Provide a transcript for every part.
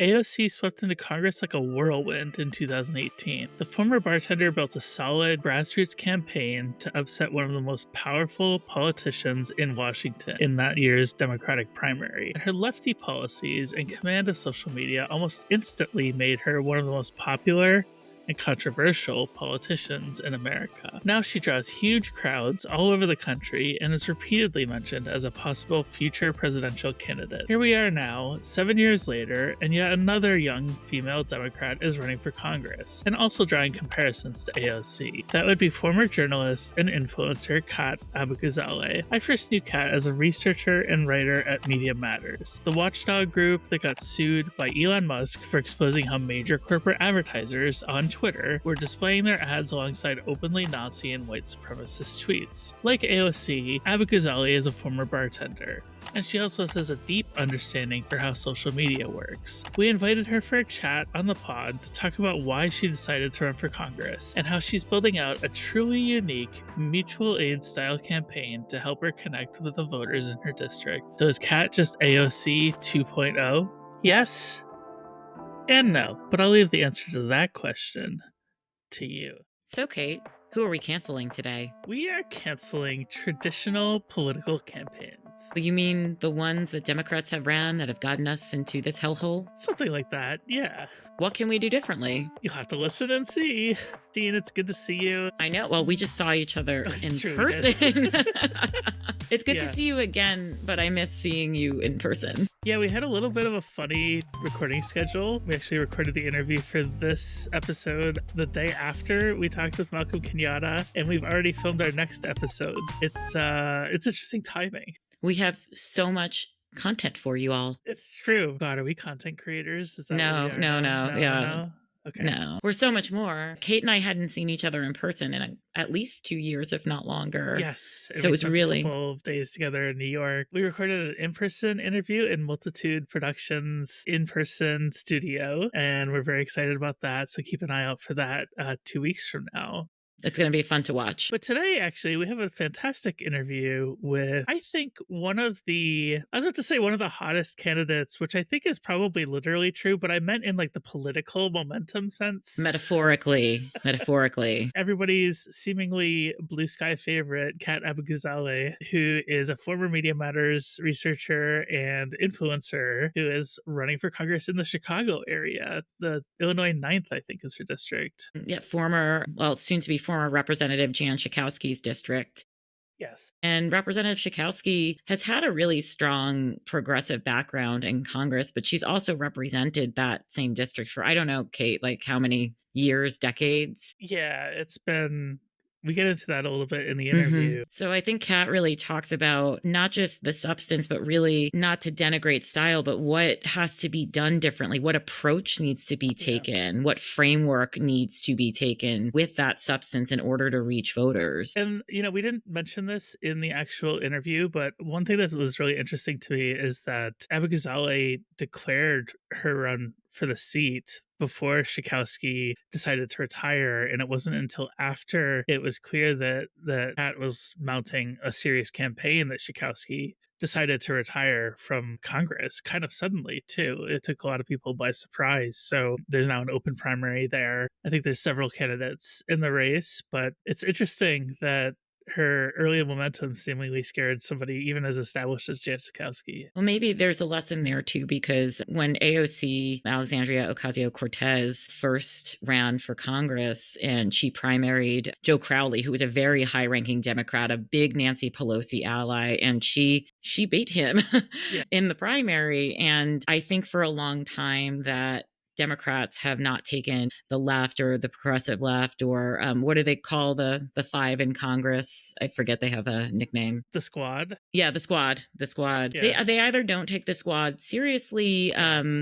AOC swept into Congress like a whirlwind in 2018. The former bartender built a solid grassroots campaign to upset one of the most powerful politicians in Washington in that year's Democratic primary. And her lefty policies and command of social media almost instantly made her one of the most popular and controversial politicians in America. Now she draws huge crowds all over the country and is repeatedly mentioned as a possible future presidential candidate. Here we are now, 7 years later, and yet another young female Democrat is running for Congress, and also drawing comparisons to AOC. That would be former journalist and influencer Kat Abughazaleh. I first knew Kat as a researcher and writer at Media Matters, the watchdog group that got sued by Elon Musk for exposing how major corporate advertisers on Twitter were displaying their ads alongside openly Nazi and white supremacist tweets. Like AOC, Abuguzale is a former bartender, and she also has a deep understanding for how social media works. We invited her for a chat on the pod to talk about why she decided to run for Congress and how she's building out a truly unique mutual aid style campaign to help her connect with the voters in her district. So is Kat just AOC 2.0? Yes and no, but I'll leave the answer to that question to you. So, Kate, who are we canceling today? We are canceling traditional political campaigns. You mean the ones that Democrats have ran that have gotten us into this hellhole? Something like that, yeah. What can we do differently? You'll have to listen and see. Dean, it's good to see you. I know. Well, we just saw each other in true, person. It's good Yeah. to see you again, but I miss seeing you in person. Yeah, we had a little bit of a funny recording schedule. We actually recorded the interview for this episode the day after we talked with Malcolm Kenyatta, and we've already filmed our next episodes. It's interesting timing. We have so much content for you all. It's true. God, are we content creators? Is that No, what we are no, now? no, yeah. No? Okay. No, we're so much more. Kate and I hadn't seen each other in person in at least 2 years, if not longer. Yes. So it's really a couple of days together in New York. We recorded an in-person interview in Multitude Productions in-person studio, and we're very excited about that. So keep an eye out for that 2 weeks from now. It's going to be fun to watch. But today, actually, we have a fantastic interview with, I think, one of the hottest candidates, which I think is probably literally true, but I meant in like the political momentum sense. Metaphorically. Everybody's seemingly blue sky favorite, Kat Abughazaleh, who is a former Media Matters researcher and influencer who is running for Congress in the Chicago area. The Illinois 9th, I think, is her district. Yeah, soon to be former Representative Jan Schakowsky's district. Yes. And Representative Schakowsky has had a really strong progressive background in Congress, but she's also represented that same district for, I don't know, Kate, like how many years, decades? Yeah, we get into that a little bit in the interview. So I think Kat really talks about not just the substance, but really not to denigrate style, but what has to be done differently, what approach needs to be taken, what framework needs to be taken with that substance in order to reach voters. And, we didn't mention this in the actual interview, but one thing that was really interesting to me is that Abuguzale declared her run for the seat before Schakowsky decided to retire, and it wasn't until after it was clear that Kat was mounting a serious campaign that Schakowsky decided to retire from Congress kind of suddenly too. It took a lot of people by surprise. So there's now an open primary there. I think there's several candidates in the race, but it's interesting that her early momentum seemingly scared somebody even as established as Jan Schakowsky. Well, maybe there's a lesson there too, because when AOC, Alexandria Ocasio-Cortez, first ran for Congress and she primaried Joe Crowley, who was a very high-ranking Democrat, a big Nancy Pelosi ally, and she beat him in the primary. And I think for a long time that Democrats have not taken the left or the progressive left, or what do they call the five in Congress? I forget, they have a nickname. The Squad? Yeah, the Squad. Yeah. They either don't take the Squad seriously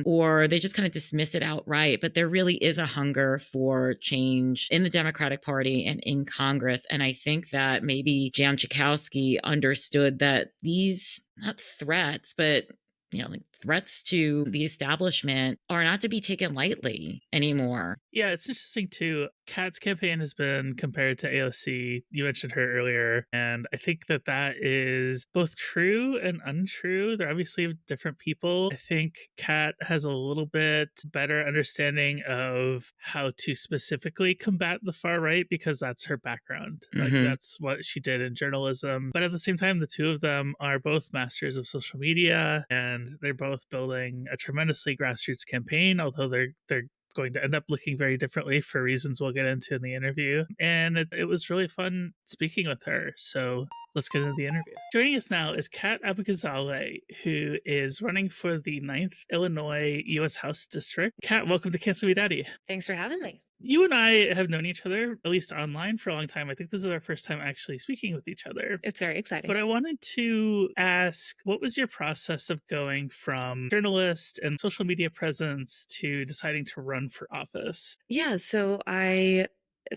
or they just kind of dismiss it outright. But there really is a hunger for change in the Democratic Party and in Congress. And I think that maybe Jan Schakowsky understood that these, not threats, but like threats to the establishment are not to be taken lightly anymore. Yeah, it's interesting too. Kat's campaign has been compared to AOC. You mentioned her earlier, and I think that that is both true and untrue. They're obviously different people. I think Kat has a little bit better understanding of how to specifically combat the far right because that's her background. Like Mm-hmm. that's what she did in journalism. But at the same time, the two of them are both masters of social media, and they're both building a tremendously grassroots campaign, although they're going to end up looking very differently for reasons we'll get into in the interview. And it was really fun speaking with her. So let's get into the interview. Joining us now is Kat Abughazaleh, who is running for the 9th Illinois U.S. House District. Kat, welcome to Cancel Me Daddy. Thanks for having me. You and I have known each other, at least online, for a long time. I think this is our first time actually speaking with each other. It's very exciting. But I wanted to ask, what was your process of going from journalist and social media presence to deciding to run for office? Yeah,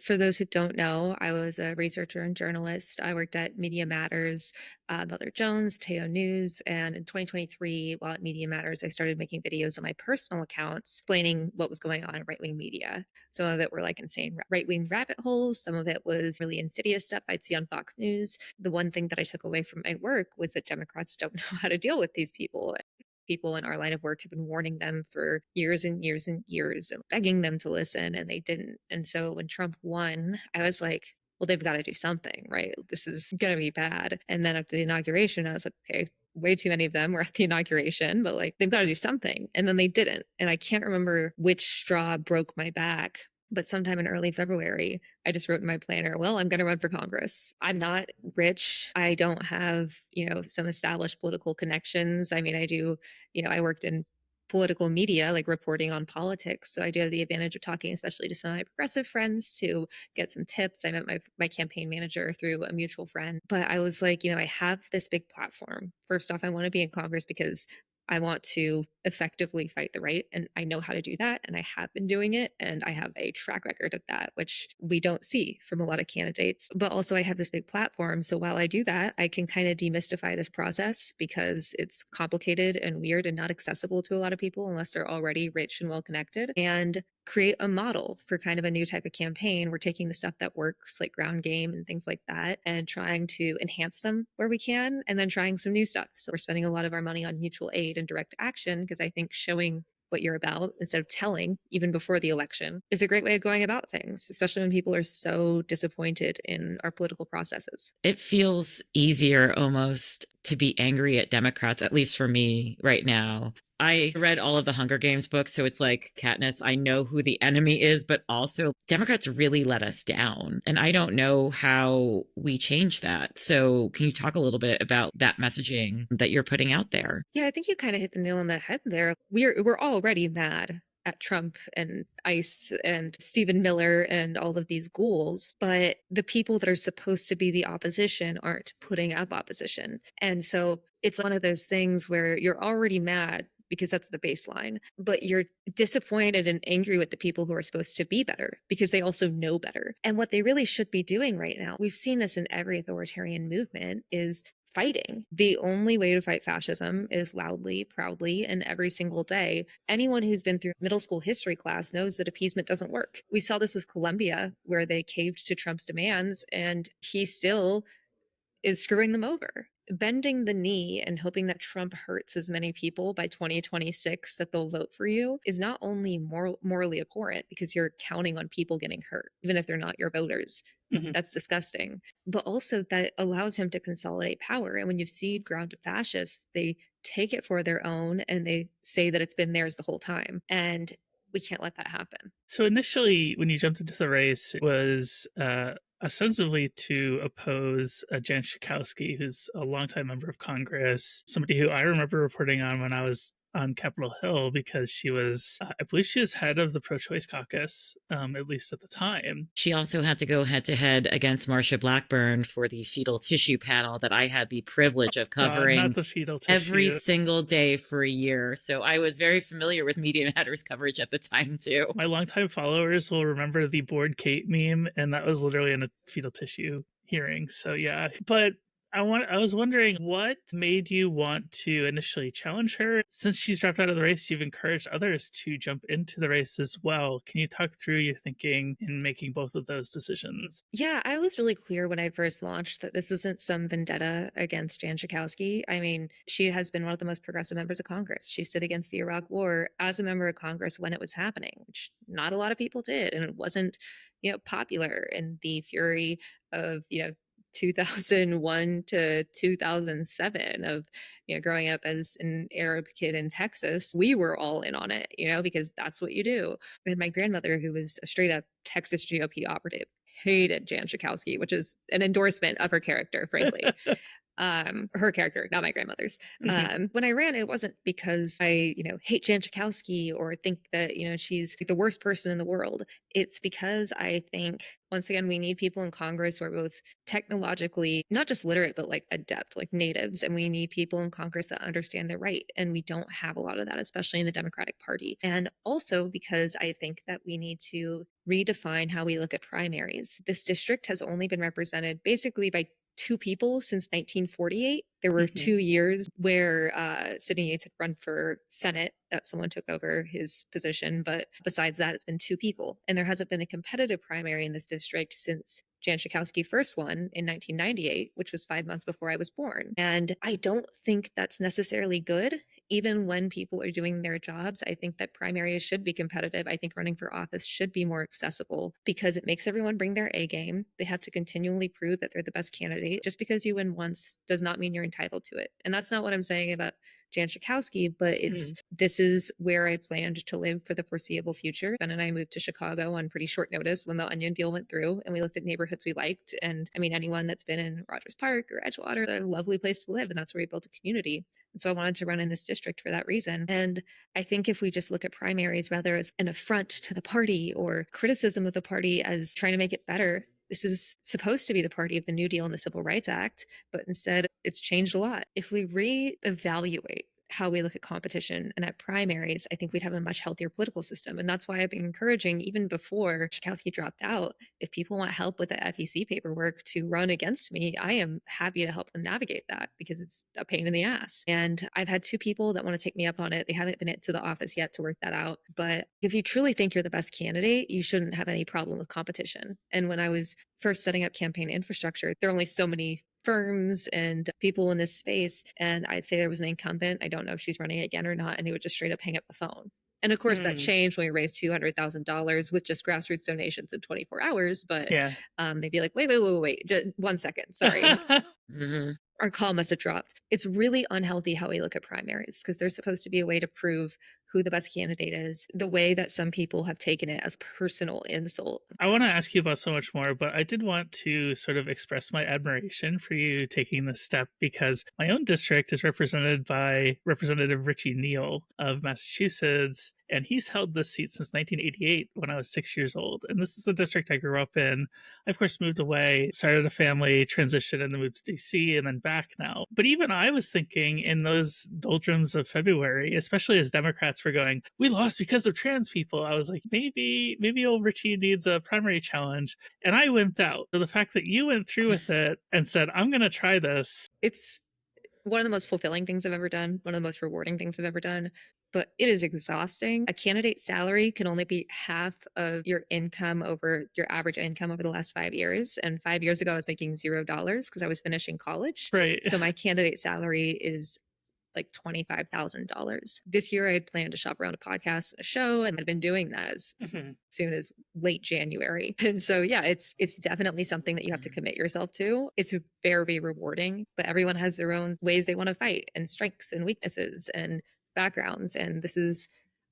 for those who don't know, I was a researcher and journalist. I worked at Media Matters, Mother Jones, Teo News, and in 2023, while at Media Matters, I started making videos on my personal accounts explaining what was going on in right-wing media. Some of it were like insane right-wing rabbit holes. Some of it was really insidious stuff I'd see on Fox News. The one thing that I took away from my work was that Democrats don't know how to deal with these people. People in our line of work have been warning them for years and years and years and begging them to listen, and they didn't. And so when Trump won, I was like, well, they've got to do something, right? This is going to be bad. And then after the inauguration, I was like, okay, way too many of them were at the inauguration, but like they've got to do something. And then they didn't. And I can't remember which straw broke my back. But sometime in early February, I just wrote in my planner, well, I'm going to run for Congress. I'm not rich. I don't have, some established political connections. I mean, I worked in political media, like reporting on politics. So I do have the advantage of talking, especially to some of my progressive friends to get some tips. I met my campaign manager through a mutual friend. But I was like, I have this big platform. First off, I want to be in Congress because I want to effectively fight the right. And I know how to do that. And I have been doing it. And I have a track record of that, which we don't see from a lot of candidates. But also, I have this big platform. So while I do that, I can kind of demystify this process because it's complicated and weird and not accessible to a lot of people unless they're already rich and well connected. And create a model for kind of a new type of campaign. We're taking the stuff that works, like ground game and things like that, and trying to enhance them where we can, and then trying some new stuff. So we're spending a lot of our money on mutual aid and direct action because I think showing what you're about instead of telling even before the election is a great way of going about things, especially when people are so disappointed in our political processes. It feels easier almost to be angry at Democrats, at least for me right now. I read all of the Hunger Games books, so it's like, Katniss, I know who the enemy is, but also Democrats really let us down. And I don't know how we change that. So can you talk a little bit about that messaging that you're putting out there? Yeah, I think you kind of hit the nail on the head there. We're already mad at Trump and ICE and Stephen Miller and all of these ghouls, but the people that are supposed to be the opposition aren't putting up opposition. And so it's one of those things where you're already mad because that's the baseline, but you're disappointed and angry with the people who are supposed to be better because they also know better. And what they really should be doing right now, we've seen this in every authoritarian movement, is fighting. The only way to fight fascism is loudly, proudly, and every single day. Anyone who's been through middle school history class knows that appeasement doesn't work. We saw this with Colombia, where they caved to Trump's demands, and he still is screwing them over. Bending the knee and hoping that Trump hurts as many people by 2026 that they'll vote for you is not only morally abhorrent because you're counting on people getting hurt, even if they're not your voters. Mm-hmm. That's disgusting. But also that allows him to consolidate power. And when you see grounded fascists, they take it for their own and they say that it's been theirs the whole time. And we can't let that happen. So initially, when you jumped into the race, it was ostensibly to oppose Jan Schakowsky, who's a longtime member of Congress, somebody who I remember reporting on when I was on Capitol Hill because she was, I believe she was head of the pro-choice caucus, at least at the time. She also had to go head to head against Marsha Blackburn for the fetal tissue panel that I had the privilege of covering not the fetal tissue. Every single day for a year. So I was very familiar with Media Matters coverage at the time too. My longtime followers will remember the Bored Kate meme, and that was literally in a fetal tissue hearing. So yeah, but I was wondering what made you want to initially challenge her. Since she's dropped out of the race, you've encouraged others to jump into the race as well. Can you talk through your thinking in making both of those decisions? Yeah, I was really clear when I first launched that this isn't some vendetta against Jan Schakowsky. I mean, she has been one of the most progressive members of Congress. She stood against the Iraq War as a member of Congress when it was happening, which not a lot of people did, and it wasn't, popular in the fury of, 2001 to 2007 of growing up as an Arab kid in Texas. We were all in on it, because that's what you do. And my grandmother, who was a straight up Texas GOP operative, hated Jan Schakowsky, which is an endorsement of her character, frankly. Her character, not my grandmother's. When I ran, it wasn't because I, hate Jan Schakowsky or think that, she's the worst person in the world. It's because I think, once again, we need people in Congress who are both technologically not just literate, but like adept, like natives. And we need people in Congress that understand their right. And we don't have a lot of that, especially in the Democratic Party. And also because I think that we need to redefine how we look at primaries. This district has only been represented basically by two people since 1948. There were 2 years where Sidney Yates had run for Senate, that someone took over his position. But besides that, it's been two people. And there hasn't been a competitive primary in this district since Jan Schakowsky first won in 1998, which was 5 months before I was born. And I don't think that's necessarily good. Even when people are doing their jobs, I think that primaries should be competitive. I think running for office should be more accessible because it makes everyone bring their A game. They have to continually prove that they're the best candidate. Just because you win once does not mean you're entitled to it. And that's not what I'm saying about Jan Schakowsky, but this is where I planned to live for the foreseeable future. Ben and I moved to Chicago on pretty short notice when the Onion deal went through, and we looked at neighborhoods we liked. And I mean, anyone that's been in Rogers Park or Edgewater, they're a lovely place to live, and that's where we built a community. And so I wanted to run in this district for that reason. And I think if we just look at primaries rather as an affront to the party or criticism of the party as trying to make it better, this is supposed to be the party of the New Deal and the Civil Rights Act, but instead it's changed a lot. If we reevaluate how we look at competition and at primaries, I think we'd have a much healthier political system. And that's why I've been encouraging, even before Schakowsky dropped out, if people want help with the FEC paperwork to run against me, I am happy to help them navigate that because it's a pain in the ass. And I've had two people that want to take me up on it. They haven't been to the office yet to work that out. But if you truly think you're the best candidate, you shouldn't have any problem with competition. And when I was first setting up campaign infrastructure, there are only so many firms and people in this space. And I'd say there was an incumbent. I don't know if she's running again or not. And they would just straight up hang up the phone. And of course, that changed when we raised $200,000 with just grassroots donations in 24 hours. But they'd be like, wait, just 1 second. Sorry. Our call must have dropped. It's really unhealthy how we look at primaries because there's supposed to be a way to prove who the best candidate is, the way that some people have taken it as personal insult. I want to ask you about so much more, but I did want to sort of express my admiration for you taking this step because my own district is represented by Representative Richie Neal of Massachusetts, and he's held this seat since 1988 when I was 6 years old. And this is the district I grew up in. I, of course, moved away, started a family, transitioned, and then moved to DC and then back now. But even I was thinking in those doldrums of February, especially as Democrats were going, we lost because of trans people. I was like, maybe old Richie needs a primary challenge. And I wimped out. So the fact that you went through with it and said, I'm going to try this. It's one of the most fulfilling things I've ever done, one of the most rewarding things I've ever done, but it is exhausting. A candidate's salary can only be half of your income over your average income over the last 5 years. And 5 years ago, I was making $0 because I was finishing college. Right. So my candidate salary is like $25,000. This year I had planned to shop around a podcast and a show, and I've been doing that as soon as late January. And so yeah, it's definitely something that you have to commit yourself to. It's very rewarding, but everyone has their own ways they want to fight and strengths and weaknesses and backgrounds. And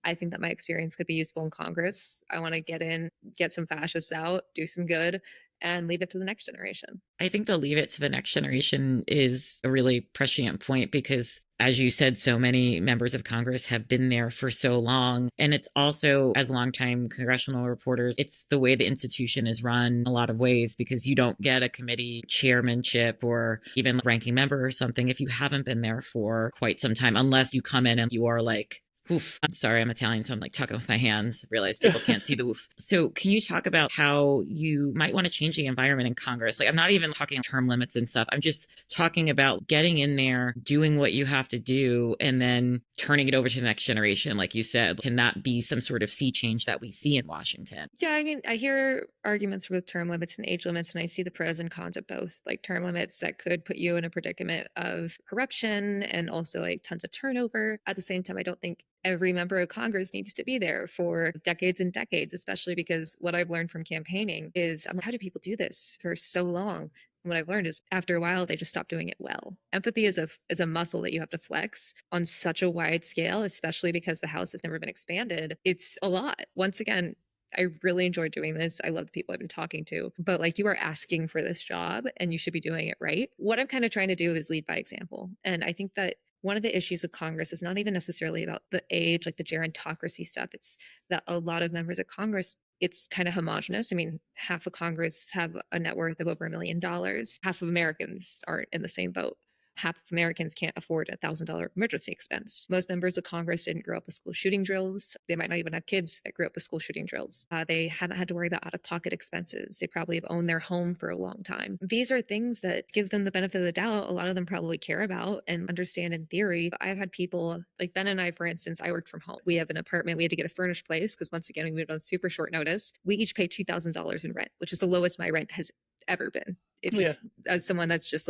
I think that my experience could be useful in Congress. I want to get in, get some fascists out, do some good, and leave it to the next generation. I think the leave it to the next generation is a really prescient point because, as you said, so many members of Congress have been there for so long. And it's also, as longtime congressional reporters, it's the way the institution is run in a lot of ways because you don't get a committee chairmanship or even ranking member or something if you haven't been there for quite some time, unless you come in and you are like Oof. I'm sorry, I'm Italian, so I'm like talking with my hands. Realize people can't see the oof. So, can you talk about how you might want to change the environment in Congress? Like, I'm not even talking term limits and stuff. I'm just talking about getting in there, doing what you have to do, and then turning it over to the next generation. Like you said, can that be some sort of sea change that we see in Washington? Yeah, I mean, I hear arguments with term limits and age limits, and I see the pros and cons of both. Like term limits that could put you in a predicament of corruption and also like tons of turnover. At the same time, I don't think every member of Congress needs to be there for decades and decades, especially because what I've learned from campaigning is how do people do this for so long? And what I've learned is after a while, they just stop doing it well. Empathy is a muscle that you have to flex on such a wide scale, especially because the House has never been expanded. It's a lot. Once again, I really enjoy doing this. I love the people I've been talking to, but like you are asking for this job and you should be doing it right. What I'm kind of trying to do is lead by example. And I think that one of the issues of Congress is not even necessarily about the age, like the gerontocracy stuff. It's that a lot of members of Congress, it's kind of homogenous. I mean, half of Congress have a net worth of over $1 million. Half of Americans are in the same boat. Half of Americans can't afford $1,000 emergency expense. Most members of Congress didn't grow up with school shooting drills. They might not even have kids that grew up with school shooting drills. They haven't had to worry about out-of-pocket expenses. They probably have owned their home for a long time. These are things that give them the benefit of the doubt. A lot of them probably care about and understand in theory. I've had people like Ben and I, for instance, I worked from home. We have an apartment. We had to get a furnished place because once again, we moved on super short notice. We each pay $2,000 in rent, which is the lowest my rent has ever been. It's Yeah. as someone that's just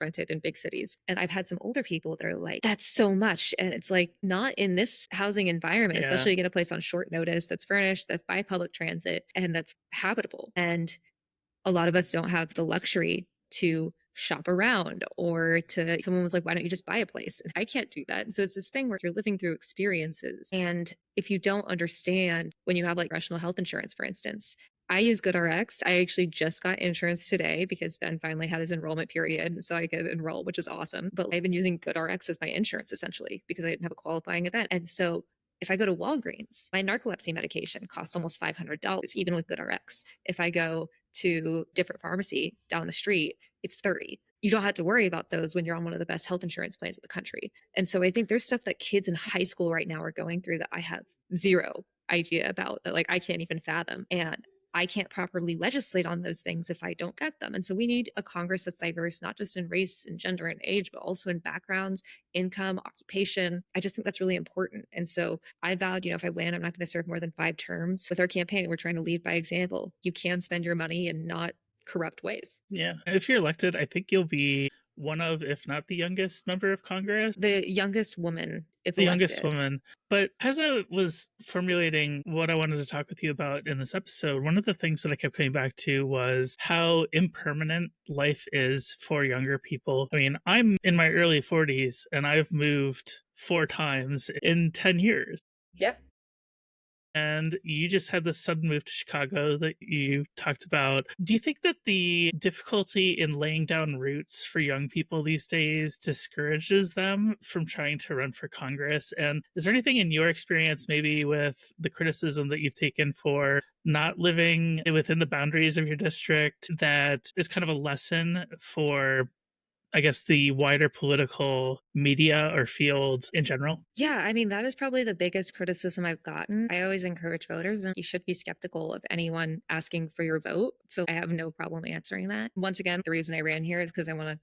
rented in big cities. And I've had some older people that are like, that's so much. And it's like, not in this housing environment, Yeah. especially you get a place on short notice that's furnished, that's by public transit, and that's habitable. And a lot of us don't have the luxury to shop around or to someone was like, why don't you just buy a place? And I can't do that. And so it's this thing where you're living through experiences. And if you don't understand when you have like congressional health insurance, for instance, I use GoodRx. I actually just got insurance today because Ben finally had his enrollment period. So I could enroll, which is awesome. But I've been using GoodRx as my insurance essentially because I didn't have a qualifying event. And so if I go to Walgreens, my narcolepsy medication costs almost $500, even with GoodRx. If I go to different pharmacy down the street, it's 30. You don't have to worry about those when you're on one of the best health insurance plans in the country. And so I think there's stuff that kids in high school right now are going through that I have zero idea about, that like I can't even fathom. And I can't properly legislate on those things if I don't get them. And so we need a Congress that's diverse, not just in race and gender and age, but also in backgrounds, income, occupation. I just think that's really important. And so I vowed, if I win, I'm not going to serve more than 5 terms. With our campaign, we're trying to lead by example. You can spend your money in not corrupt ways. Yeah. If you're elected, I think you'll be one of, if not the youngest member of Congress. The youngest woman, if The elected. youngest woman. But as I was formulating what I wanted to talk with you about in this episode, one of the things that I kept coming back to was how impermanent life is for younger people. I mean, I'm in my early 40s and I've moved 4 times in 10 years. Yeah. And you just had this sudden move to Chicago that you talked about. Do you think that the difficulty in laying down roots for young people these days discourages them from trying to run for Congress? And is there anything in your experience, maybe with the criticism that you've taken for not living within the boundaries of your district, that is kind of a lesson for, I guess, the wider political media or field in general? Yeah, I mean, that is probably the biggest criticism I've gotten. I always encourage voters, and you should be skeptical of anyone asking for your vote. So I have no problem answering that. Once again, the reason I ran here is because I want to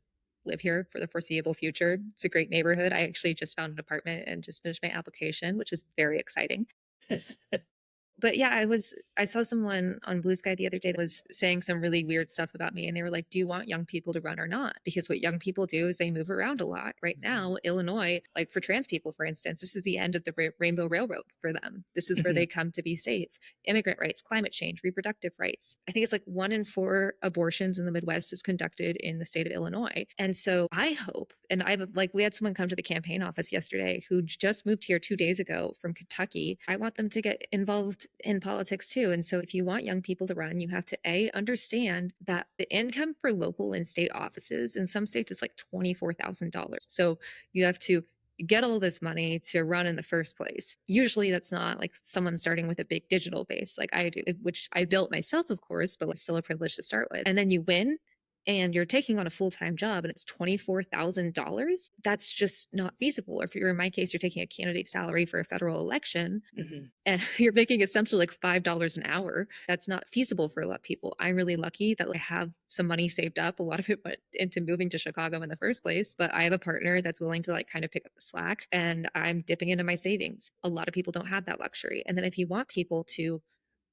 live here for the foreseeable future. It's a great neighborhood. I actually just found an apartment and just finished my application, which is very exciting. But yeah, I saw someone on Blue Sky the other day that was saying some really weird stuff about me. And they were like, do you want young people to run or not? Because what young people do is they move around a lot. Right now, Illinois, like for trans people, for instance, this is the end of the Rainbow Railroad for them. This is where they come to be safe. Immigrant rights, climate change, reproductive rights. I think it's like 1 in 4 abortions in the Midwest is conducted in the state of Illinois. And so I hope, and we had someone come to the campaign office yesterday who just moved here 2 days ago from Kentucky. I want them to get involved in politics too. And so if you want young people to run, you have to understand that the income for local and state offices in some states, it's like $24,000. So you have to get all this money to run in the first place. Usually that's not like someone starting with a big digital base like I do, which I built myself, of course, but it's still a privilege to start with. And then you win and you're taking on a full-time job and it's $24,000, that's just not feasible. Or if you're, in my case, you're taking a candidate salary for a federal election, and you're making essentially like $5 an hour, that's not feasible for a lot of people. I'm really lucky that I have some money saved up. A lot of it went into moving to Chicago in the first place, but I have a partner that's willing to like kind of pick up the slack, and I'm dipping into my savings. A lot of people don't have that luxury. And then if you want people to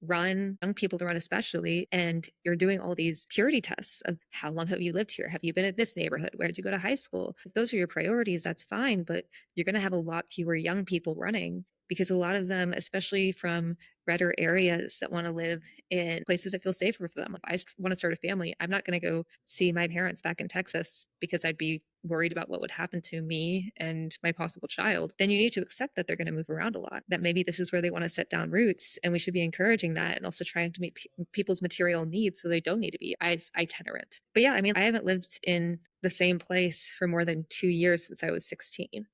run, young people to run especially, and you're doing all these purity tests of how long have you lived here? Have you been in this neighborhood? Where did you go to high school? If those are your priorities, that's fine, but you're going to have a lot fewer young people running, because a lot of them, especially from redder areas, that want to live in places that feel safer for them. If I want to start a family, I'm not going to go see my parents back in Texas because I'd be worried about what would happen to me and my possible child. Then you need to accept that they're going to move around a lot, that maybe this is where they want to set down roots, and we should be encouraging that, and also trying to meet people's material needs so they don't need to be itinerant. But yeah, I mean, I haven't lived in the same place for more than 2 years since I was 16.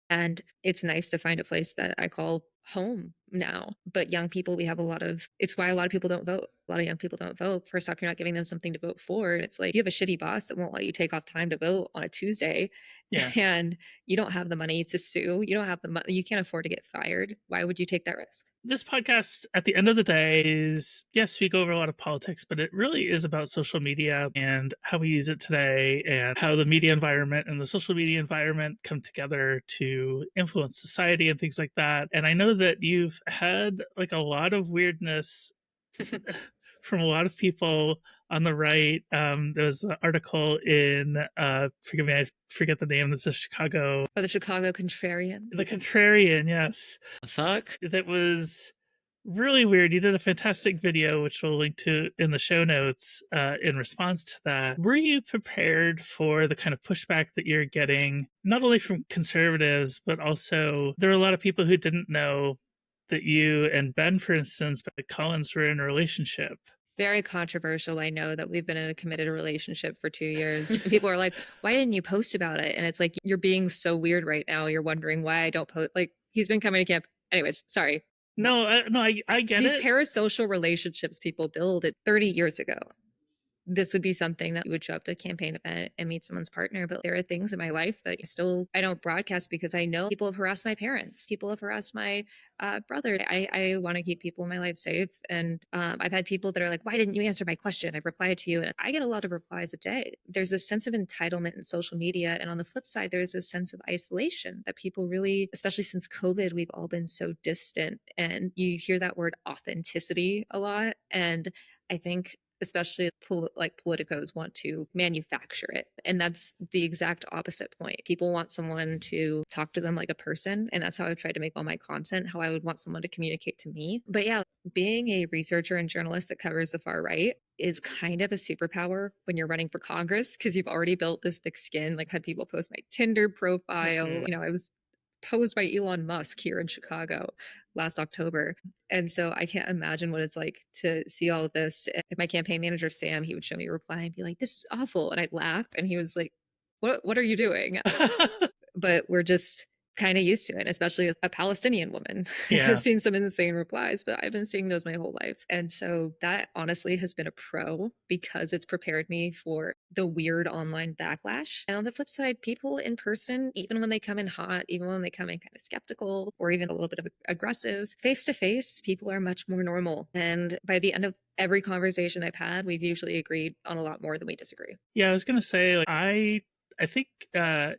And it's nice to find a place that I call home now. But young people, we have a lot of, it's why a lot of people don't vote. A lot of young people don't vote. First off, you're not giving them something to vote for. And it's like, you have a shitty boss that won't let you take off time to vote on a Tuesday. Yeah. And you don't have the money to sue. You don't have the money. You can't afford to get fired. Why would you take that risk? This podcast, at the end of the day, is, yes, we go over a lot of politics, but it really is about social media and how we use it today, and how the media environment and the social media environment come together to influence society and things like that. And I know that you've had like a lot of weirdness from a lot of people on the right. There was an article in, forgive me, I forget the name. This is Chicago. Oh, the Chicago Contrarian. The Contrarian, yes. Fuck. That was really weird. You did a fantastic video, which we'll link to in the show notes, in response to that. Were you prepared for the kind of pushback that you're getting, not only from conservatives, but also there are a lot of people who didn't know that you and Ben, for instance, Ben Collins, were in a relationship? Very controversial. I know that we've been in a committed relationship for 2 years. And people are like, why didn't you post about it? And it's like, you're being so weird right now. You're wondering why I don't post. Like, he's been coming to camp. Anyways, sorry. No, I get These it. parasocial relationships people build it 30 years ago. This would be something that would show up to a campaign event and meet someone's partner. But there are things in my life that still I don't broadcast, because I know people have harassed my parents. People have harassed my brother. I want to keep people in my life safe. And I've had people that are like, why didn't you answer my question? I've replied to you. And I get a lot of replies a day. There's a sense of entitlement in social media. And on the flip side, there's a sense of isolation that people really, especially since COVID, we've all been so distant. And you hear that word authenticity a lot. And I think especially like politicos want to manufacture it. And that's the exact opposite point. People want someone to talk to them like a person. And that's how I've tried to make all my content, how I would want someone to communicate to me. But yeah, being a researcher and journalist that covers the far right is kind of a superpower when you're running for Congress, because you've already built this thick skin. Like, had people post my Tinder profile. I was posed by Elon Musk here in Chicago last October. And so I can't imagine what it's like to see all of this. If my campaign manager, Sam, he would show me a reply and be like, this is awful. And I'd laugh. And he was like, what are you doing? But we're just kind of used to it, especially as a Palestinian woman. Yeah. I've seen some insane replies, but I've been seeing those my whole life. And so that honestly has been a pro, because it's prepared me for the weird online backlash. And on the flip side, people in person, even when they come in hot, even when they come in kind of skeptical or even a little bit of aggressive, face to face, people are much more normal. And by the end of every conversation I've had, we've usually agreed on a lot more than we disagree. Yeah, I was gonna say, like, I think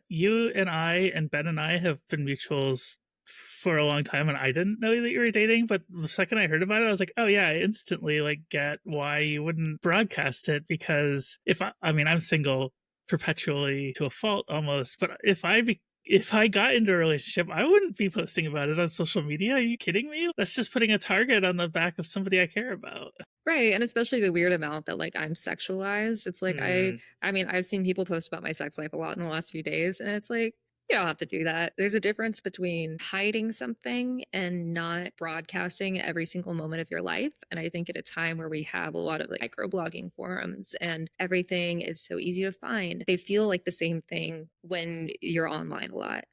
you and I and Ben and I have been mutuals for a long time, and I didn't know that you were dating. But the second I heard about it, I was like, oh yeah, I instantly like get why you wouldn't broadcast it. Because I mean, I'm single perpetually to a fault almost. But if I got into a relationship, I wouldn't be posting about it on social media. Are you kidding me? That's just putting a target on the back of somebody I care about. Right. And especially the weird amount that like I'm sexualized. It's like I mean, I've seen people post about my sex life a lot in the last few days, and it's like, you don't have to do that. There's a difference between hiding something and not broadcasting every single moment of your life. And I think at a time where we have a lot of like microblogging forums and everything is so easy to find, they feel like the same thing when you're online a lot.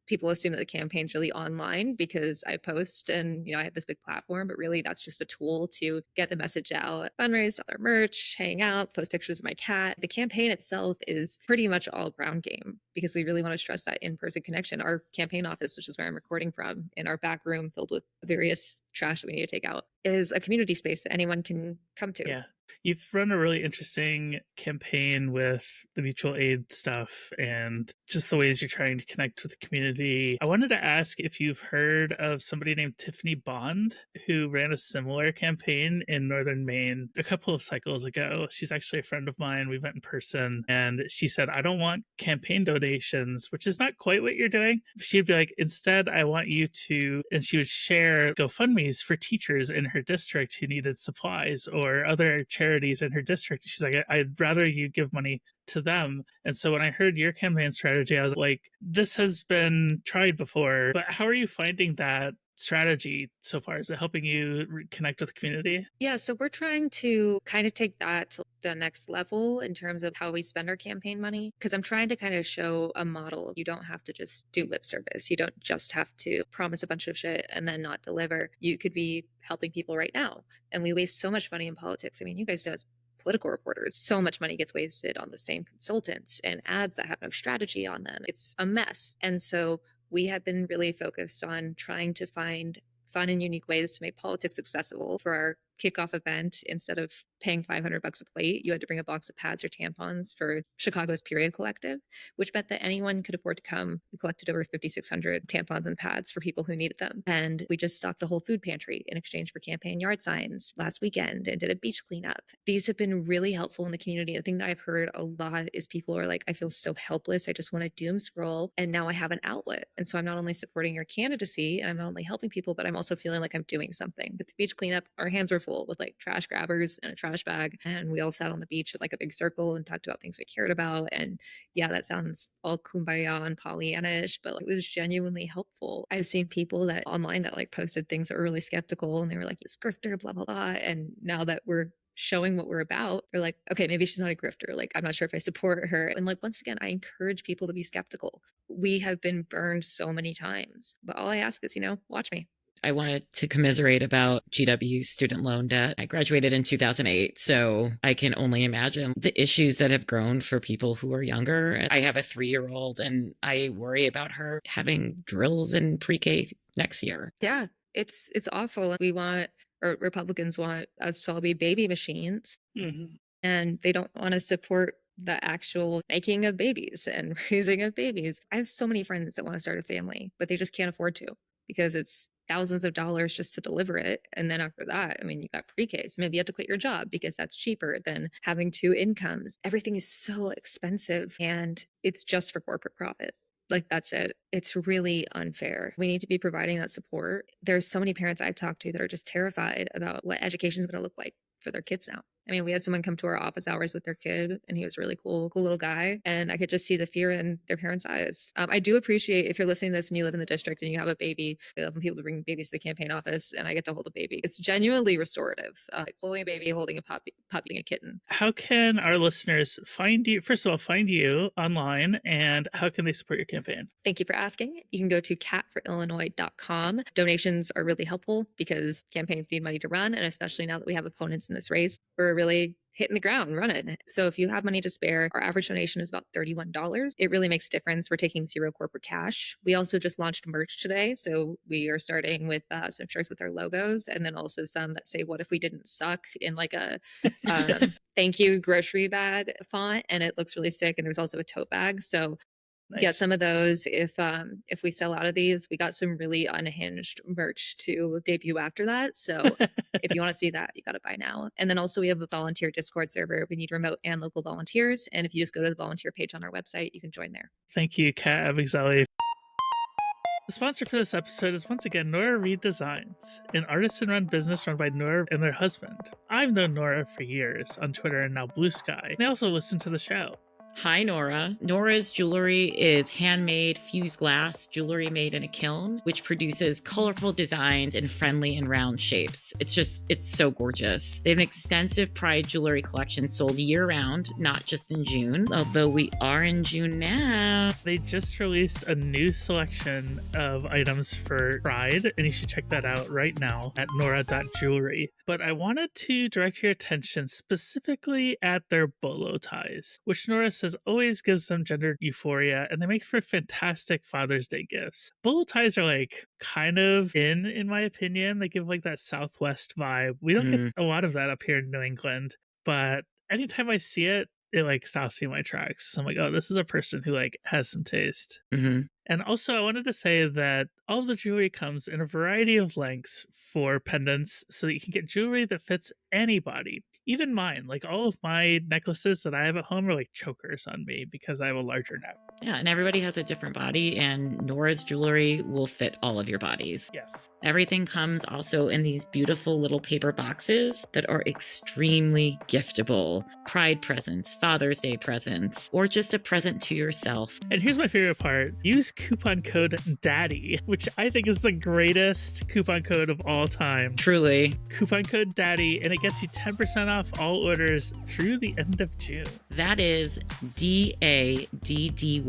people assume that the campaign's really online because I post and, I have this big platform, but really that's just a tool to get the message out, fundraise, sell our merch, hang out, post pictures of my cat. The campaign itself is pretty much all ground game because we really want to stress that in-person connection. Our campaign office, which is where I'm recording from, in our back room filled with various trash that we need to take out, is a community space that anyone can come to. Yeah. You've run a really interesting campaign with the mutual aid stuff and just the ways you're trying to connect with the community. I wanted to ask if you've heard of somebody named Tiffany Bond, who ran a similar campaign in northern Maine a couple of cycles ago. She's actually a friend of mine. We met in person, and she said, I don't want campaign donations, which is not quite what you're doing. She'd be like, instead, I want you to, and she would share GoFundMes for teachers in her district who needed supplies or other charities in her district. She's like, I'd rather you give money to them. And so when I heard your campaign strategy, I was like, this has been tried before, but how are you finding that strategy so far? Is it helping you connect with the community? Yeah, so we're trying to kind of take that to the next level in terms of how we spend our campaign money, because I'm trying to kind of show a model. You don't have to just do lip service. You don't just have to promise a bunch of shit and then not deliver. You could be helping people right now. And we waste so much money in politics. I mean, you guys know as political reporters, so much money gets wasted on the same consultants and ads that have no strategy on them. It's a mess. And so we have been really focused on trying to find fun and unique ways to make politics accessible. For our kickoff event, instead of paying $500 a plate, you had to bring a box of pads or tampons for Chicago's Period Collective, which meant that anyone could afford to come. We collected over 5,600 tampons and pads for people who needed them. And we just stocked a whole food pantry in exchange for campaign yard signs last weekend and did a beach cleanup. These have been really helpful in the community. The thing that I've heard a lot is people are like, I feel so helpless. I just want to doom scroll. And now I have an outlet. And so I'm not only supporting your candidacy and I'm not only helping people, but I'm also feeling like I'm doing something. With the beach cleanup, our hands were full with like trash grabbers and a trash bag. And we all sat on the beach at like a big circle and talked about things we cared about. And yeah, that sounds all kumbaya and Pollyannish, but like, it was genuinely helpful. I've seen people that online that like posted things that were really skeptical and they were like, "It's grifter, blah, blah, blah." And now that we're showing what we're about, they're like, okay, maybe she's not a grifter. Like, I'm not sure if I support her. And like, once again, I encourage people to be skeptical. We have been burned so many times, but all I ask is, watch me. I wanted to commiserate about GW student loan debt. I graduated in 2008, so I can only imagine the issues that have grown for people who are younger. I have a 3-year-old and I worry about her having drills in pre-K next year. Yeah, it's awful. Republicans want us to all be baby machines, and they don't want to support the actual making of babies and raising of babies. I have so many friends that want to start a family, but they just can't afford to because it's thousands of dollars just to deliver it. And then after that, I mean, you got pre-K, so maybe you have to quit your job because that's cheaper than having 2 incomes. Everything is so expensive and it's just for corporate profit. Like, that's it. It's really unfair. We need to be providing that support. There's so many parents I've talked to that are just terrified about what education is going to look like for their kids now. I mean, we had someone come to our office hours with their kid, and he was a really cool little guy. And I could just see the fear in their parents' eyes. I do appreciate if you're listening to this and you live in the district and you have a baby. I love when people bring babies to the campaign office, and I get to hold a baby. It's genuinely restorative. Like holding a baby, holding a puppy, a kitten. How can our listeners find you? First of all, find you online, and how can they support your campaign? Thank you for asking. You can go to catforillinois.com. Donations are really helpful because campaigns need money to run, and especially now that we have opponents in this race, we're really hitting the ground running. So if you have money to spare, our average donation is about $31. It really makes a difference. We're taking 0 corporate cash. We also just launched merch today. So we are starting with some shirts with our logos, and then also some that say, "What if we didn't suck?" in like a thank you grocery bag font. And it looks really sick. And there's also a tote bag. So Nice. get some of those. If we sell out of these, we got some really unhinged merch to debut after that. So if you want to see that, you got to buy now. And then also we have a volunteer Discord server. We need remote and local volunteers. And if you just go to the volunteer page on our website, you can join there. Thank you, Kat Abughazaleh. The sponsor for this episode is once again Nora Reed Designs, an artisan-run business run by Nora and their husband. I've known Nora for years on Twitter and now Blue Sky. They also listen to the show. Hi, Nora. Nora's jewelry is handmade fused glass jewelry made in a kiln, which produces colorful designs in friendly and round shapes. It's so gorgeous. They have an extensive Pride jewelry collection sold year round, not just in June, although we are in June now. They just released a new selection of items for Pride, and you should check that out right now at nora.jewelry. But I wanted to direct your attention specifically at their bolo ties, which Nora says always gives them gender euphoria, and they make for fantastic Father's Day gifts. Bolo ties are like kind of in my opinion. They give like that Southwest vibe. We don't get a lot of that up here in New England, but anytime I see it, it like stops me in my tracks. So I'm like, oh, this is a person who like has some taste. And also, I wanted to say that all of the jewelry comes in a variety of lengths for pendants so that you can get jewelry that fits anybody. Even mine, like all of my necklaces that I have at home are like chokers on me because I have a larger neck. Yeah, and everybody has a different body, and Nora's jewelry will fit all of your bodies. Yes. Everything comes also in these beautiful little paper boxes that are extremely giftable. Pride presents, Father's Day presents, or just a present to yourself. And here's my favorite part. Use coupon code DADDY, which I think is the greatest coupon code of all time. Truly. Coupon code DADDY, and it gets you 10% off all orders through the end of June. That is DADDY,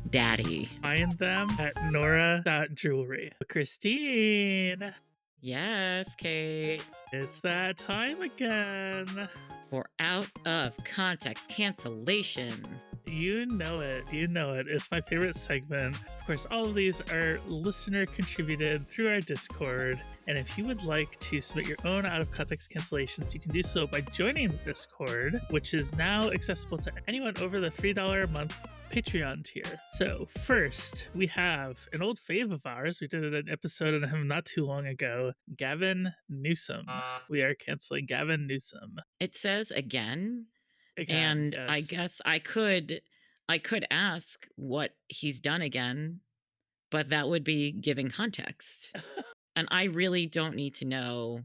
Daddy. Find them at nora.jewelry. Christine. Yes, Kate. It's that time again. For Out of Context Cancellations. You know it. You know it. It's my favorite segment. Of course, all of these are listener contributed through our Discord. And if you would like to submit your own out of context cancellations, you can do so by joining the Discord, which is now accessible to anyone over the $3 a month Patreon tier. So first, we have an old fave of ours. We did an episode on him not too long ago, Gavin Newsom. We are canceling Gavin Newsom. It says again, and yes. I guess I could ask what he's done again, but that would be giving context. And I really don't need to know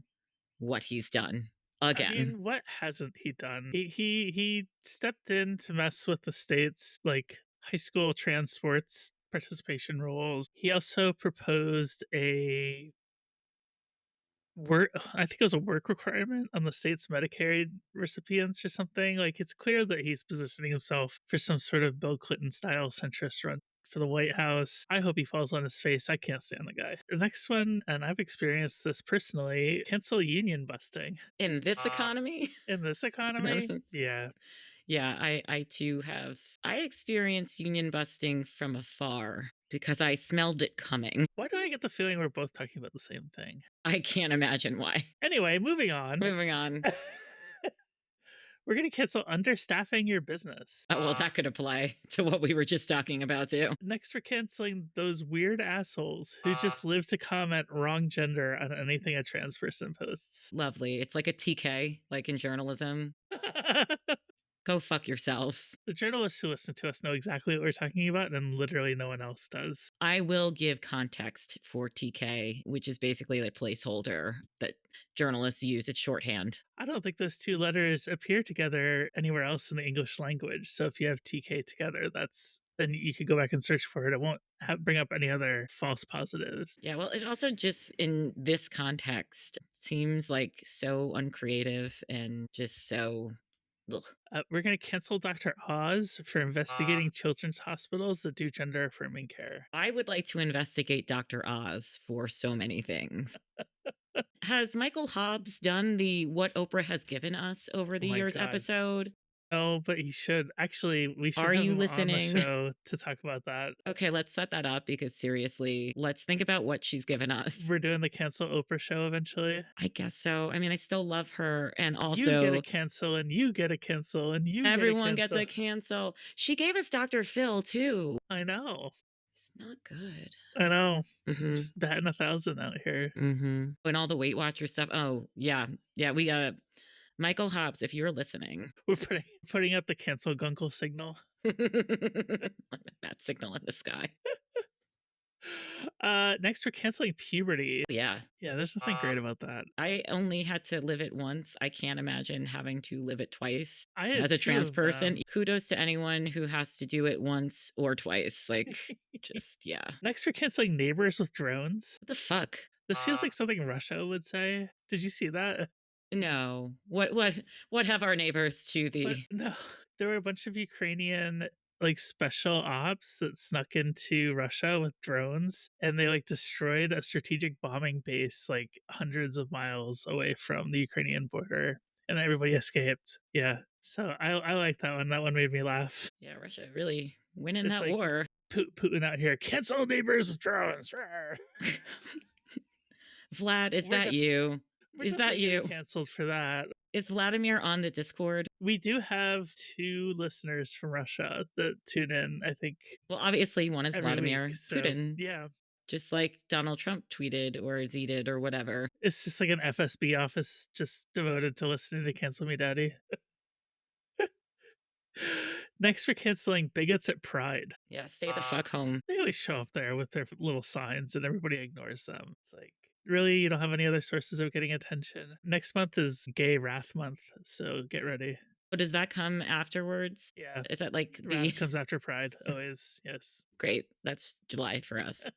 what he's done again. I mean, what hasn't he done? He stepped in to mess with the state's like high school trans sports participation rules. He also proposed a I think it was a work requirement on the state's Medicaid recipients or something. Like, it's clear that he's positioning himself for some sort of Bill Clinton style centrist run for the White House. I hope he falls on his face. I can't stand the guy. The next one, and I've experienced this personally, cancel union busting. In this economy? In this economy? Yeah. Yeah, I too have. I experienced union busting from afar because I smelled it coming. Why do I get the feeling we're both talking about the same thing? I can't imagine why. Anyway, moving on. Moving on. We're going to cancel understaffing your business. Oh, well, that could apply to what we were just talking about, too. Next, we're canceling those weird assholes who just live to comment wrong gender on anything a trans person posts. Lovely. It's like a TK, like in journalism. Go fuck yourselves. The journalists who listen to us know exactly what we're talking about, and literally no one else does. I will give context for TK, which is basically a placeholder that journalists use. It's shorthand. I don't think those two letters appear together anywhere else in the English language. So if you have TK together, then you could go back and search for it. It won't bring up any other false positives. Yeah, well, it also just in this context seems like so uncreative and just so... We're going to cancel Dr. Oz for investigating children's hospitals that do gender affirming care. I would like to investigate Dr. Oz for so many things. Has Michael Hobbs done the What Oprah Has Given Us Over the Years episode? No, but he should. Actually, we should Are have you him listening? on the show to talk about that. Okay, let's set that up because seriously, let's think about what she's given us. We're doing the Cancel Oprah show eventually. I guess so. I mean, I still love her, and also you get a cancel, and you get a cancel, and everyone gets a cancel. She gave us Dr. Phil too. I know. It's not good. I know. Just batting 1,000 out here. And all the Weight Watcher stuff. Oh yeah, we got Michael Hobbs, if you're listening. We're putting up the cancel Gunkle signal. That signal in the sky. Next, we're canceling puberty. Yeah. Yeah, there's nothing great about that. I only had to live it once. I can't imagine having to live it twice. I had As a 2 trans of them. person, kudos to anyone who has to do it once or twice. Like, just, yeah. Next, we're canceling neighbors with drones. What the fuck? This feels like something Russia would say. Did you see that? No. What have our neighbors to the But no, there were a bunch of Ukrainian like special ops that snuck into Russia with drones, and they like destroyed a strategic bombing base like hundreds of miles away from the Ukrainian border, and everybody escaped. Yeah, so I like that one. That one made me laugh. Yeah, Russia really winning It's that like war. Putin out here, cancel neighbors with drones. Vlad, is We're that def- you? We're Is that definitely getting you? canceled for that. Is Vladimir on the Discord? We do have 2 listeners from Russia that tune in, I think. Well, obviously one is every Vladimir week, so, Putin. yeah. Just like Donald Trump tweeted or tweeted or whatever. It's just like an FSB office just devoted to listening to Cancel Me Daddy. Next, we're canceling bigots at Pride. Yeah, stay the fuck home. They always show up there with their little signs and everybody ignores them. It's like, really? You don't have any other sources of getting attention? Next month is Gay Wrath Month, so get ready. But does that come afterwards? Yeah. Is that like Wrath comes after Pride, always. Yes. Great. That's July for us.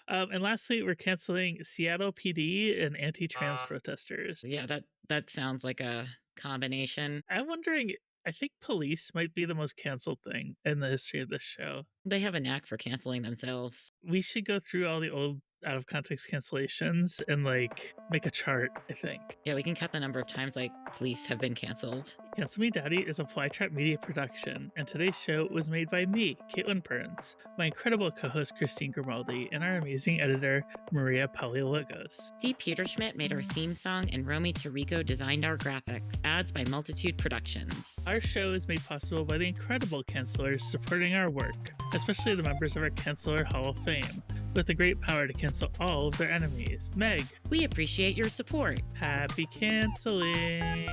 And lastly, we're canceling Seattle PD and anti-trans protesters. Yeah, that sounds like a combination. I'm wondering, I think police might be the most canceled thing in the history of this show. They have a knack for canceling themselves. We should go through all the old out of context cancellations and like make a chart, I think. Yeah, we can count the number of times like police have been canceled. Cancel Me Daddy is a Flytrap Media production, and today's show was made by me, Caitlin Burns, my incredible co-host Christine Grimaldi, and our amazing editor, Maria Paleologos. Dee Peterschmidt made our theme song, and Romy Tirico designed our graphics. Ads by Multitude Productions. Our show is made possible by the incredible cancelers supporting our work, especially the members of our Canceller Hall of Fame, with the great power to cancel all of their enemies. Meg, We appreciate your support. happy canceling!